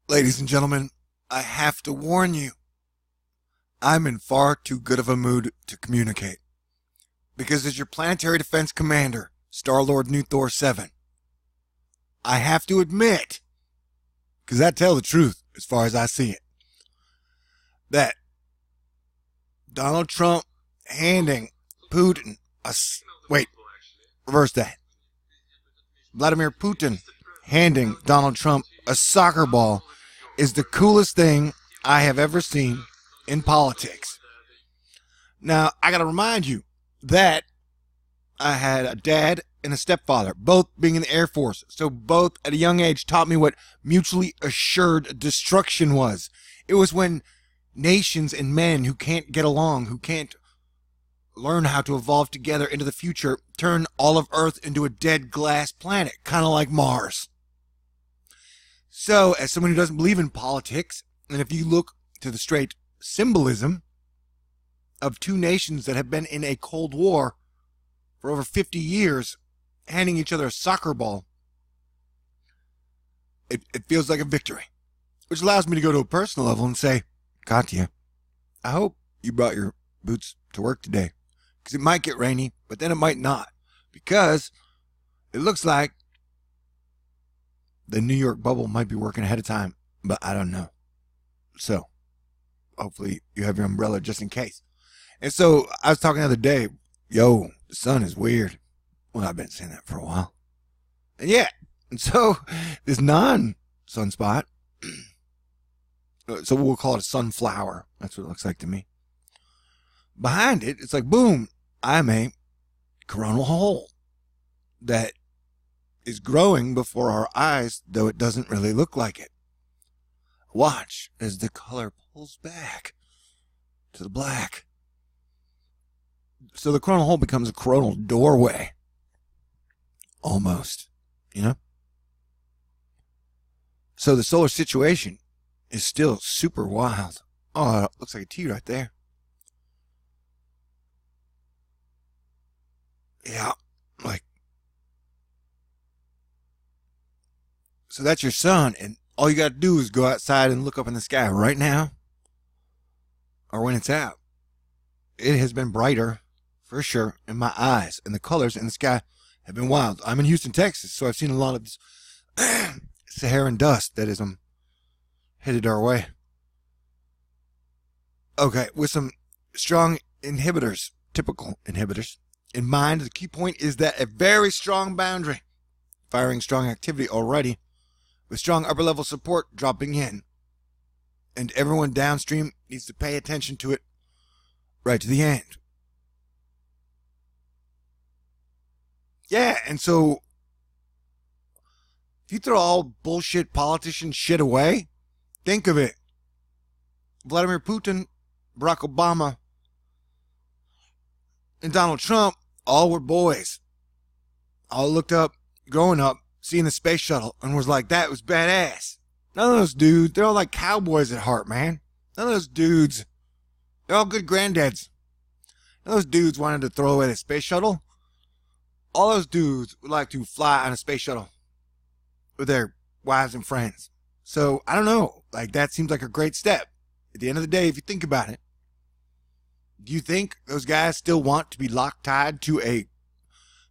Ladies and gentlemen, I have to warn you, I'm in far too good of a mood to communicate. Because as your planetary defense commander, Star-Lord New Thor 7, I have to admit, because I tell the truth as far as I see it, that Donald Trump handing Putin wait, reverse that. Vladimir Putin handing Donald Trump a soccer ball is the coolest thing I have ever seen in politics. Now, I got to remind you that I had a dad and a stepfather, both being in the Air Force. So both at a young age taught me what mutually assured destruction was. It was when nations and men who can't get along, who can't learn how to evolve together into the future, turn all of Earth into a dead glass planet, kind of like Mars. So, as someone who doesn't believe in politics, and if you look to the straight symbolism of two nations that have been in a Cold War for over 50 years, handing each other a soccer ball, it feels like a victory. Which allows me to go to a personal level and say, Katya, I hope you brought your boots to work today. Because it might get rainy, but then it might not. Because it looks like the New York bubble might be working ahead of time, but I don't know. So, hopefully you have your umbrella just in case. And so, I was talking the other day, the sun is weird. Well, I've been saying that for a while. And yeah, and so, this non-sunspot, so we'll call it a sunflower. That's what it looks like to me. Behind it, it's like, boom, I'm a coronal hole that is growing before our eyes, though it doesn't really look like it. Watch as the color pulls back to the black. So the coronal hole becomes a coronal doorway. Almost, So the solar situation is still super wild. Oh, it looks like a T right there. Yeah, so that's your sun, and all you got to do is go outside and look up in the sky right now, or when it's out. It has been brighter, for sure, in my eyes, and the colors in the sky have been wild. I'm in Houston, Texas, so I've seen a lot of this Saharan dust that is headed our way. Okay, with some strong inhibitors, typical inhibitors, in mind, the key point is that a very strong boundary, firing strong activity already, with strong upper level support dropping in. And everyone downstream needs to pay attention to it right to the end. Yeah, and so if you throw all bullshit politician shit away, think of it. Vladimir Putin, Barack Obama, and Donald Trump all were boys. All looked up, growing up, seeing the space shuttle, and was like, that was badass. None of those dudes, they're all like cowboys at heart, man. None of those dudes, they're all good granddads. None of those dudes wanted to throw away the space shuttle. All those dudes would like to fly on a space shuttle with their wives and friends. So, I don't know. That seems like a great step. At the end of the day, if you think about it, do you think those guys still want to be locked-tied to a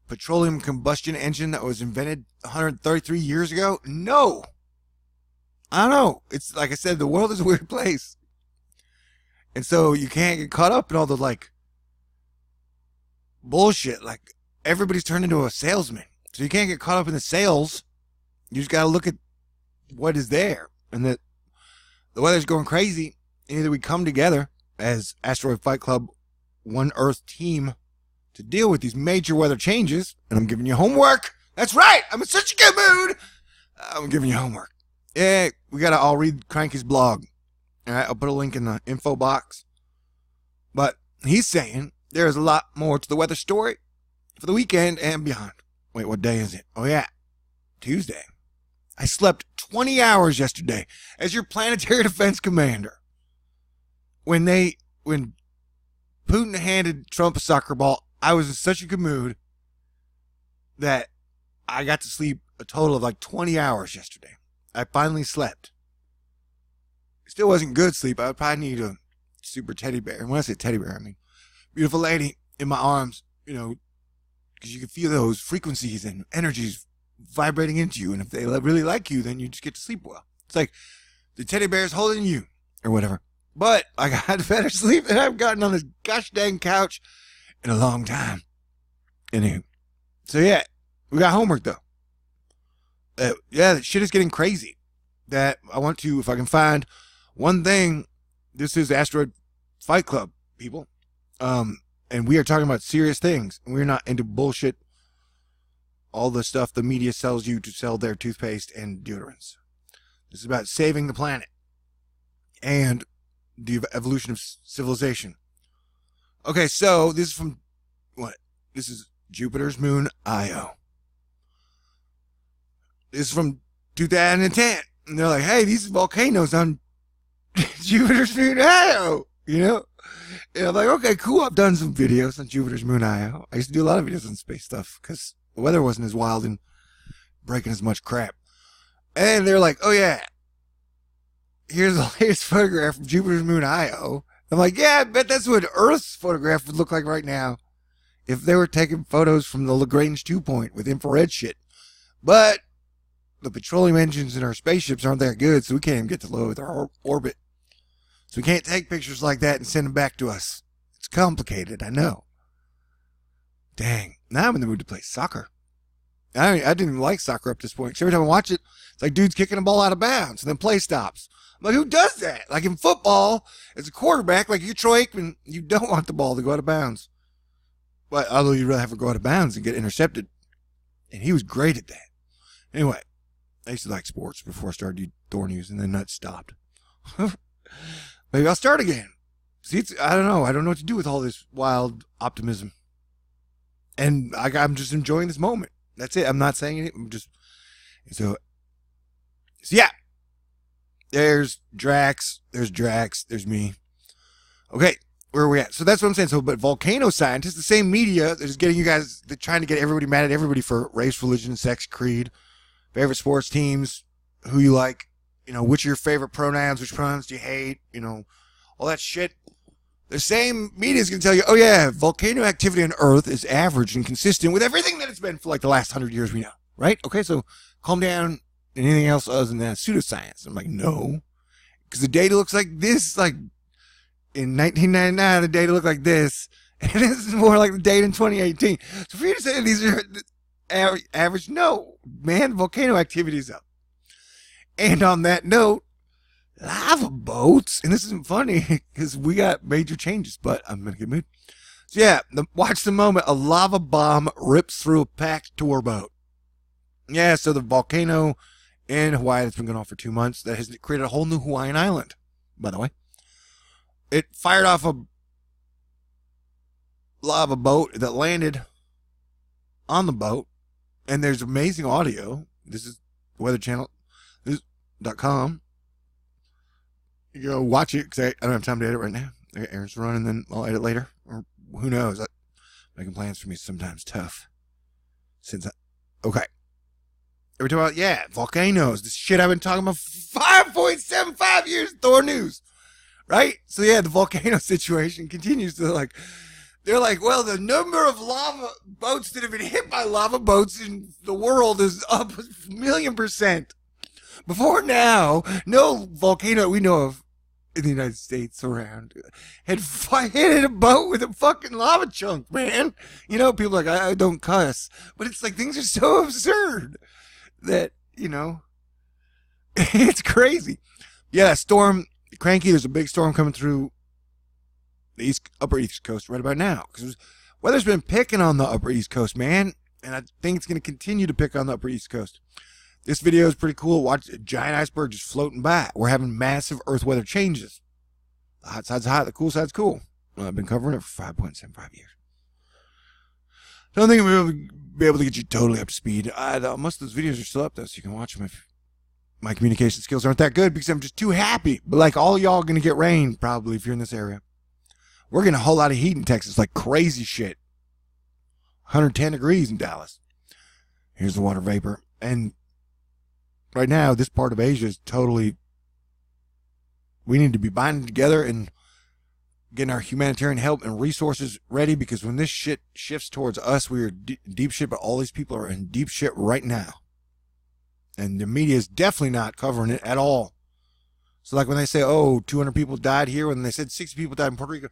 petroleum combustion engine that was invented 133 years ago? No. I don't know. It's like I said, the world is a weird place. And so you can't get caught up in all the bullshit. Everybody's turned into a salesman. So you can't get caught up in the sales. You just got to look at what is there. And that the weather's going crazy. Either we come together as Asteroid Fight Club One Earth team to deal with these major weather changes, and I'm giving you homework. That's right. I'm in such a good mood. I'm giving you homework. Yeah, we got to all read Cranky's blog. All right, I'll put a link in the info box. But he's saying there is a lot more to the weather story for the weekend and beyond. Wait, what day is it? Oh, yeah, Tuesday. I slept 20 hours yesterday as your planetary defense commander. When Putin handed Trump a soccer ball, I was in such a good mood that I got to sleep a total of 20 hours yesterday. I finally slept. Still wasn't good sleep. I would probably need a super teddy bear. And when I say teddy bear, I mean beautiful lady in my arms, because you can feel those frequencies and energies vibrating into you. And if they really like you, then you just get to sleep well. It's like the teddy bear is holding you or whatever. But I got better sleep than I've gotten on this gosh dang couch in a long time. Anywho. So yeah, we got homework though. The shit is getting crazy. That I want to, if I can find one thing, this is Asteroid Fight Club, people. And we are talking about serious things. And we're not into bullshit. All the stuff the media sells you to sell their toothpaste and deodorants. This is about saving the planet. And the evolution of civilization. Okay, so this is from, what? This is Jupiter's Moon, Io. This is from 2010. And they're like, hey, these volcanoes on Jupiter's Moon, Io. And I'm like, okay, cool. I've done some videos on Jupiter's Moon, Io. I used to do a lot of videos on space stuff because the weather wasn't as wild and breaking as much crap. And they're like, oh yeah, here's the latest photograph from Jupiter's Moon, Io. I'm like, yeah, I bet that's what Earth's photograph would look like right now if they were taking photos from the Lagrange 2 point with infrared shit. But the petroleum engines in our spaceships aren't that good, so we can't even get to low Earth orbit. So we can't take pictures like that and send them back to us. It's complicated, I know. Dang. Now I'm in the mood to play soccer. I didn't even like soccer up to this point. Because every time I watch it, it's like dudes kicking a ball out of bounds and then play stops. I'm like, who does that? Like in football, as a quarterback, like you're Troy Aikman, you don't want the ball to go out of bounds. But although you'd rather have it go out of bounds and get intercepted. And he was great at that. Anyway, I used to like sports before I started doing THORNEWS, and then that stopped. Maybe I'll start again. See, I don't know. I don't know what to do with all this wild optimism. And I'm just enjoying this moment. That's it. I'm not saying it. I'm just... So yeah. There's Drax. There's me. Okay. Where are we at? So that's what I'm saying. So, but volcano scientists, the same media that is getting you guys, they're trying to get everybody mad at everybody for race, religion, sex, creed, favorite sports teams, who you like, which are your favorite pronouns, which pronouns do you hate, all that shit. The same media is going to tell you, oh yeah, volcano activity on Earth is average and consistent with everything that it's been for like the last 100 years we know, right? Okay, so calm down. And anything else other than that, pseudoscience. I'm like, no. Because the data looks like this, like in 1999, the data looked like this. And this is more like the data in 2018. So for you to say these are average, no. Man, volcano activity is up. And on that note, lava boats, and this isn't funny because we got major changes, but I'm going to get mood. So yeah, watch the moment a lava bomb rips through a packed tour boat. Yeah, so the volcano in Hawaii that's been going on for 2 months that has created a whole new Hawaiian island, by the way. It fired off a lava boat that landed on the boat, and there's amazing audio. This is the Weather Channel. This.com. You go watch it because I don't have time to edit right now. I got errands to run, and then I'll edit later. Or who knows? Making plans for me is sometimes tough. Okay. Every time volcanoes. This shit I've been talking about for 5.75 years, THORNEWS. Right? So yeah, the volcano situation continues to they're like, well, the number of lava boats that have been hit by lava boats in the world is up 1,000,000%. Before now, no volcano we know of in the United States around had hit a boat with a fucking lava chunk, man. People are like, I don't cuss. But it's like, things are so absurd that, it's crazy. Yeah, storm, Cranky, there's a big storm coming through the upper East Coast right about now. Because weather's been picking on the upper East Coast, man. And I think it's going to continue to pick on the upper East Coast. This video is pretty cool. Watch a giant iceberg just floating by. We're having massive Earth weather changes. The hot side's hot, the cool side's cool. I've been covering it for 5.75 years. I don't think I'm going to be able to get you totally up to speed. Most of those videos are still up, though, so you can watch them if my communication skills aren't that good because I'm just too happy. But like all y'all going to get rain, probably, if you're in this area. We're getting a whole lot of heat in Texas, like crazy shit. 110 degrees in Dallas. Here's the water vapor. And right now, this part of Asia is totally we need to be binding together and getting our humanitarian help and resources ready, because when this shit shifts towards us, we are deep shit, but all these people are in deep shit right now. And the media is definitely not covering it at all. So like when they say, oh, 200 people died here, when they said 60 people died in Puerto Rico,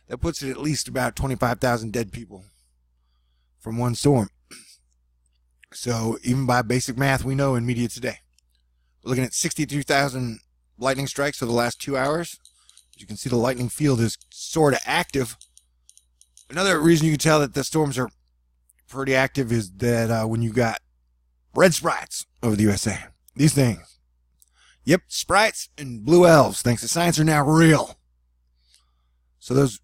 that puts it at least about 25,000 dead people from one storm. So even by basic math, we know in media today, we're looking at 62,000 lightning strikes for the last 2 hours. As you can see, the lightning field is sort of active. Another reason you can tell that the storms are pretty active is that when you got red sprites over the USA, these things, yep, sprites and blue elves, thanks to science, are now real. So those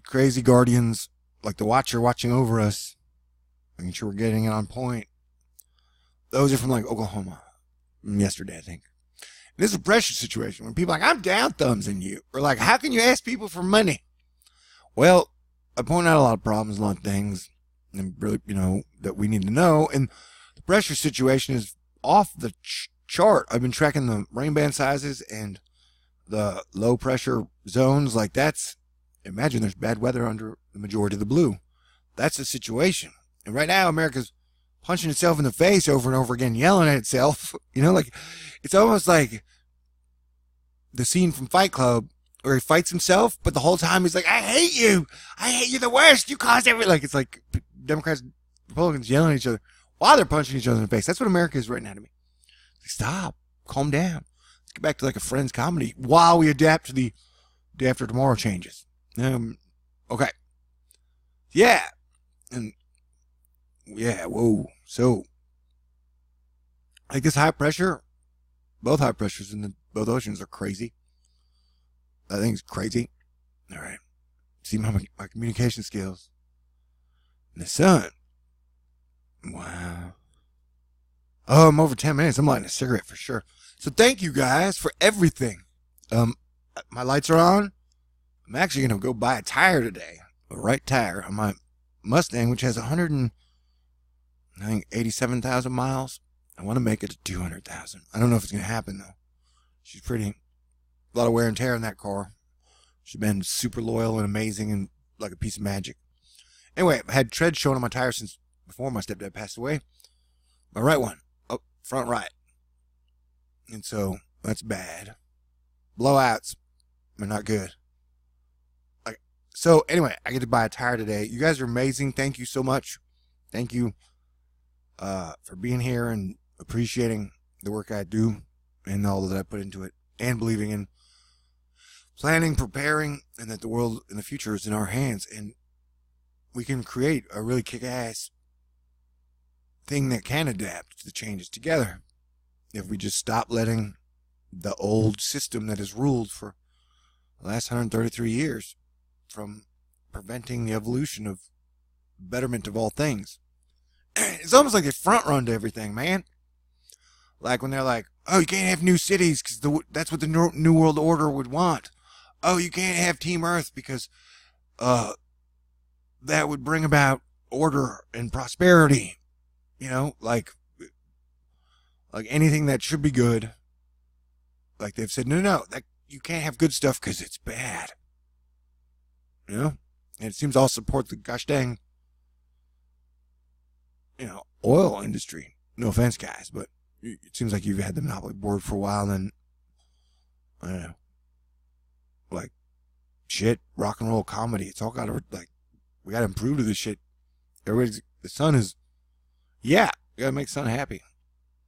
crazy guardians, like the Watcher watching over us, making sure we're getting it on point, those are from like Oklahoma yesterday, I think. And this is a pressure situation when people are like, I'm down thumbs in you, or like, how can you ask people for money? Well, I point out a lot of problems, a lot of things, and really, that we need to know. And the pressure situation is off the chart. I've been tracking the rain band sizes and the low pressure zones. Like imagine there's bad weather under the majority of the blue. That's the situation. And right now, America's punching itself in the face over and over again, yelling at itself. Like it's almost like the scene from Fight Club where he fights himself, but the whole time he's like, I hate you the worst, you caused everything. Like it's like Democrats, Republicans yelling at each other while they're punching each other in the face. That's what America is right now to me. Like, stop, calm down. Let's get back to like a Friends comedy while we adapt to the day after tomorrow changes. Okay. Yeah. And yeah, whoa. So, like this high pressure, both high pressures in both oceans are crazy. I think it's crazy. All right. See my communication skills. And the sun. Wow. Oh, I'm over 10 minutes. I'm lighting a cigarette for sure. So thank you guys for everything. My lights are on. I'm actually going to go buy a tire today. A right tire on my Mustang, which has 187,000 miles. I want to make it to 200,000. I don't know if it's going to happen, though. She's a lot of wear and tear in that car. She's been super loyal and amazing and like a piece of magic. Anyway, I had treads showing on my tire since before my stepdad passed away. My right one, up front right. And so that's bad. Blowouts are not good. So anyway, I get to buy a tire today. You guys are amazing. Thank you so much. Thank you for being here and appreciating the work I do and all that I put into it, and believing in planning, preparing, and that the world in the future is in our hands, and we can create a really kick-ass thing that can adapt to the changes together if we just stop letting the old system that has ruled for the last 133 years from preventing the evolution of betterment of all things. It's almost like they front run to everything, man. Like when they're like, oh, you can't have new cities because that's what the New World Order would want. Oh, you can't have Team Earth because that would bring about order and prosperity. Like anything that should be good. Like they've said, no, that you can't have good stuff because it's bad. And it seems all support the gosh dang, oil industry. No offense, guys, but it seems like you've had the monopoly board for a while, and then, I don't know, like, shit, rock and roll comedy. It's all got to, we got to improve to this shit. The sun is, yeah, you got to make the sun happy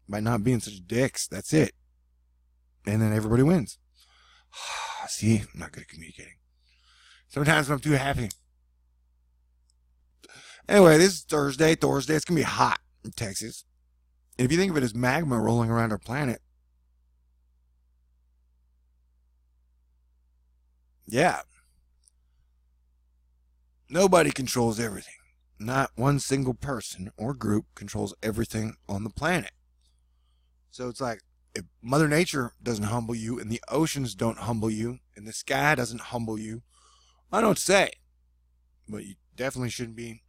by not being such dicks. That's it. And then everybody wins. See, I'm not good at communicating. Sometimes when I'm too happy. Anyway, this is Thursday. It's going to be hot in Texas. And if you think of it as magma rolling around our planet, yeah. Nobody controls everything. Not one single person or group controls everything on the planet. So it's like, if Mother Nature doesn't humble you, and the oceans don't humble you, and the sky doesn't humble you, I don't say. But you definitely shouldn't be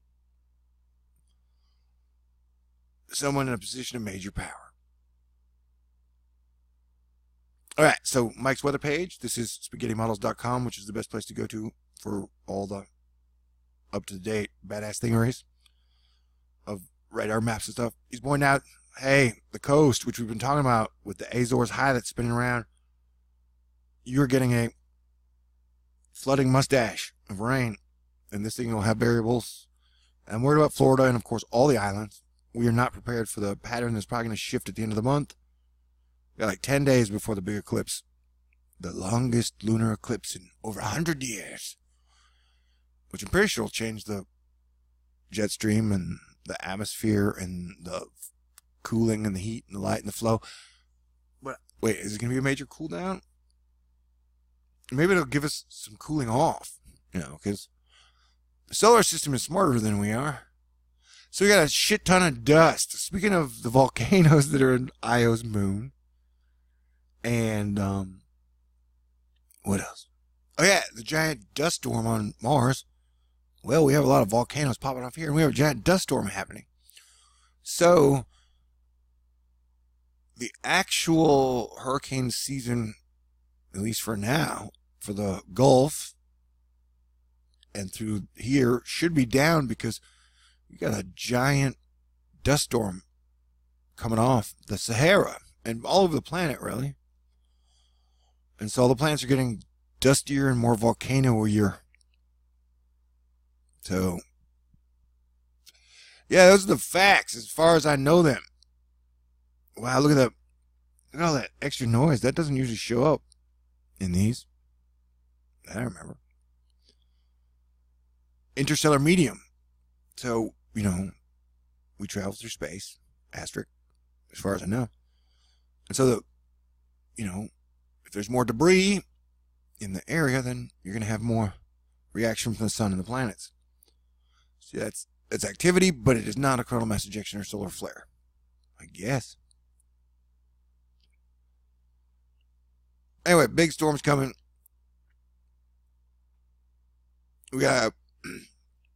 someone in a position of major power. All right, so Mike's weather page. This is spaghettimodels.com, which is the best place to go to for all the up-to-date badass thingeries of radar maps and stuff. He's pointing out, hey, the coast, which we've been talking about with the Azores high that's spinning around, you're getting a flooding mustache of rain, and this thing will have variables. I'm worried about Florida and, of course, all the islands. We are not prepared for the pattern that's probably going to shift at the end of the month. We got like 10 days before the big eclipse. The longest lunar eclipse in over 100 years. Which I'm pretty sure will change the jet stream and the atmosphere and the cooling and the heat and the light and the flow. But wait, is it going to be a major cool down? Maybe it'll give us some cooling off. You know, because the solar system is smarter than we are. So we got a shit ton of dust. Speaking of the volcanoes that are in Io's moon. And, what else? Oh yeah, the giant dust storm on Mars. Well, we have a lot of volcanoes popping off here, and we have a giant dust storm happening. So, the actual hurricane season, at least for now, for the Gulf and through here, should be down because you got a giant dust storm coming off the Sahara and all over the planet, really. And so all the planets are getting dustier and more volcano-ier. So, yeah, those are the facts as far as I know them. Wow, look at all that extra noise. That doesn't usually show up in these. I remember. Interstellar medium. So, you know, we travel through space, asterisk, as far as I know. And so, you know, if there's more debris in the area, then you're going to have more reaction from the sun and the planets. See, that's activity, but it is not a coronal mass ejection or solar flare, I guess. Anyway, big storm's coming. We got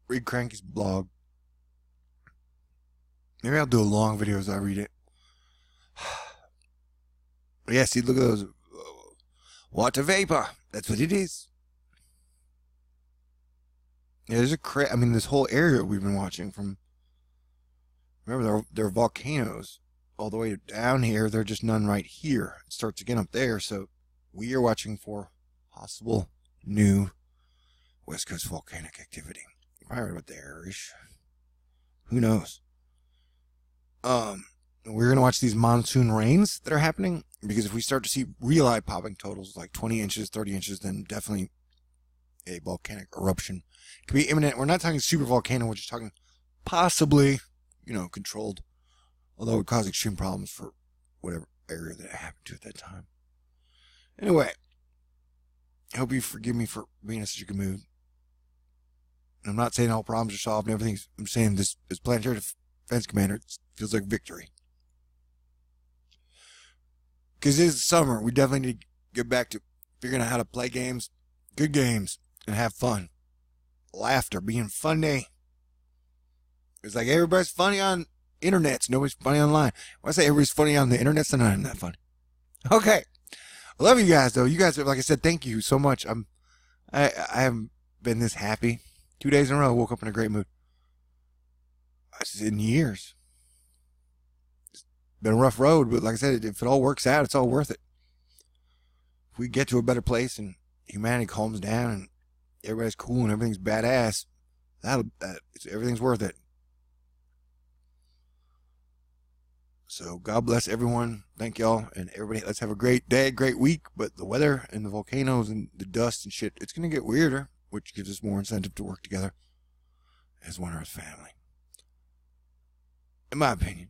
read Cranky's blog. Maybe I'll do a long video as I read it. Yeah, see, look at those. Water vapor. That's what it is. Yeah, there's I mean, this whole area we've been watching from. Remember, there are volcanoes all the way down here. There are just none right here. It starts again up there. So we are watching for possible new West Coast volcanic activity. Probably right about there-ish. Who knows? We're going to watch these monsoon rains that are happening, because if we start to see real eye-popping totals like 20 inches, 30 inches, then definitely a volcanic eruption could be imminent. We're not talking super volcano, we're just talking possibly, you know, controlled, although it would cause extreme problems for whatever area that it happened to at that time. Anyway, I hope you forgive me for being in such a good mood. I'm not saying all problems are solved and everything. I'm saying this as Planetary Defense Commander, it feels like victory. Because it is summer. We definitely need to get back to figuring out how to play games, good games, and have fun. Laughter, being funny. It's like everybody's funny on internets. Nobody's funny online. When I say everybody's funny on the internet, then I'm not funny. Okay. I love you guys, though. You guys, like I said, thank you so much. I haven't been this happy. 2 days in a row, I woke up in a great mood. In years. It's been a rough road, but like I said, if it all works out, it's all worth it. If we get to a better place and humanity calms down and everybody's cool and everything's badass, everything's worth it. So God bless everyone. Thank y'all and everybody. Let's have a great day, great week. But the weather and the volcanoes and the dust and shit, it's going to get weirder, which gives us more incentive to work together as one Earth family. In my opinion.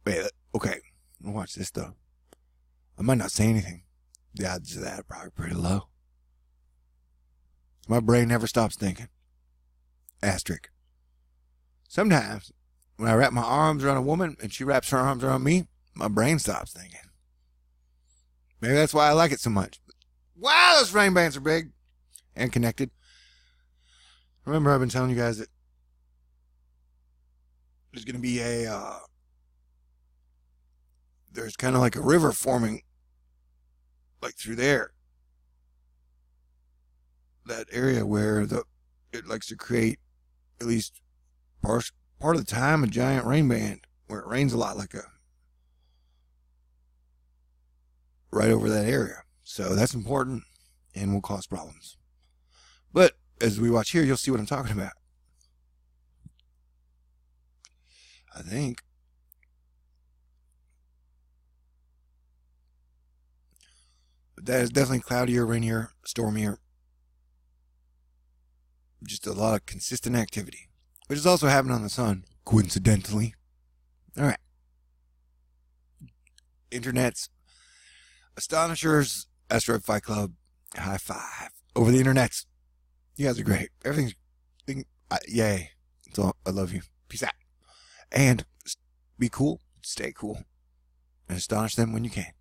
Wait, okay. Watch this, though. I might not say anything. The odds of that are probably pretty low. My brain never stops thinking. Asterisk. Sometimes, when I wrap my arms around a woman and she wraps her arms around me, my brain stops thinking. Maybe that's why I like it so much. Wow, those rain bands are big and connected. Remember, I've been telling you guys that there's going to be there's kind of like a river forming like through there. That area where it likes to create, at least part of the time, a giant rain band where it rains a lot, like right over that area. So that's important and will cause problems. But as we watch here, you'll see what I'm talking about. I think. But that is definitely cloudier, rainier, stormier. Just a lot of consistent activity, which is also happening on the sun, coincidentally. All right. Internet's Astonishers, Asteroid Fight Club, high five. Over the internets. You guys are great. Everything's... yay. So I love you. Peace out. And be cool. Stay cool. And astonish them when you can.